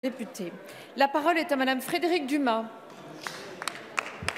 Député. La parole est à Madame Frédérique Dumas.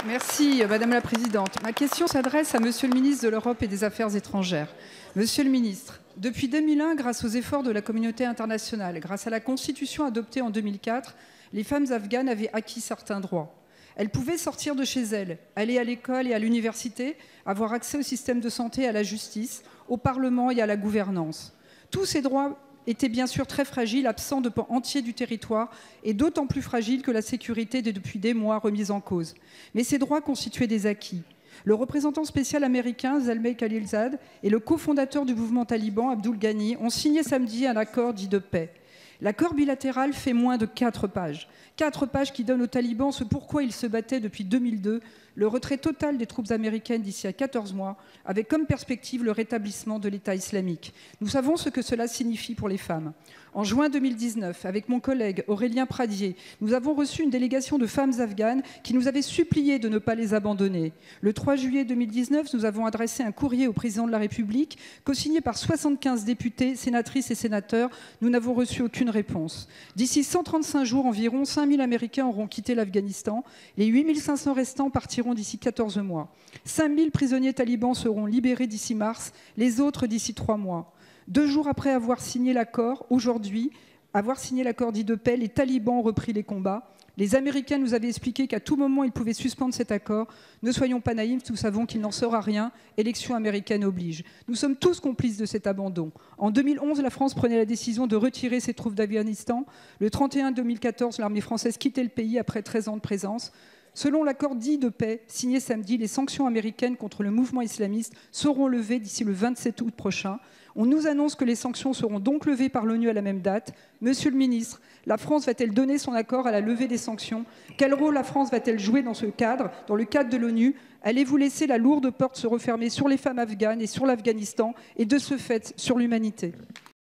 Merci Madame la Présidente. Ma question s'adresse à Monsieur le ministre de l'Europe et des Affaires étrangères. Monsieur le ministre, depuis 2001, grâce aux efforts de la communauté internationale, grâce à la Constitution adoptée en 2004, les femmes afghanes avaient acquis certains droits. Elles pouvaient sortir de chez elles, aller à l'école et à l'université, avoir accès au système de santé et à la justice, au Parlement et à la gouvernance. Tous ces droits étaient bien sûr très fragiles, absents de pans entiers du territoire, et d'autant plus fragiles que la sécurité est depuis des mois remise en cause. Mais ces droits constituaient des acquis. Le représentant spécial américain, Zalmay Khalilzad, et le cofondateur du mouvement taliban, Abdul Ghani, ont signé samedi un accord dit de paix. L'accord bilatéral fait moins de 4 pages. 4 pages qui donnent aux talibans ce pourquoi ils se battaient depuis 2002, le retrait total des troupes américaines d'ici à 14 mois, avec comme perspective le rétablissement de l'État islamique. Nous savons ce que cela signifie pour les femmes. En juin 2019, avec mon collègue Aurélien Pradier, nous avons reçu une délégation de femmes afghanes qui nous avaient supplié de ne pas les abandonner. Le 3 juillet 2019, nous avons adressé un courrier au président de la République, co-signé par 75 députés, sénatrices et sénateurs. Nous n'avons reçu aucune réponse. D'ici 135 jours, environ 5000 Américains auront quitté l'Afghanistan. Les 8500 restants partiront d'ici 14 mois. 5000 prisonniers talibans seront libérés d'ici mars, les autres d'ici 3 mois. 2 jours après avoir signé l'accord, aujourd'hui, dit de paix, les talibans ont repris les combats. Les Américains nous avaient expliqué qu'à tout moment, ils pouvaient suspendre cet accord. Ne soyons pas naïfs, nous savons qu'il n'en sera rien. Élection américaine oblige. Nous sommes tous complices de cet abandon. En 2011, la France prenait la décision de retirer ses troupes d'Afghanistan. Le 31 2014, l'armée française quittait le pays après 13 ans de présence. Selon l'accord dit de paix signé samedi, les sanctions américaines contre le mouvement islamiste seront levées d'ici le 27 août prochain. On nous annonce que les sanctions seront donc levées par l'ONU à la même date. Monsieur le ministre, la France va-t-elle donner son accord à la levée des sanctions? Quel rôle la France va-t-elle jouer dans le cadre de l'ONU? Allez-vous laisser la lourde porte se refermer sur les femmes afghanes et sur l'Afghanistan et de ce fait sur l'humanité?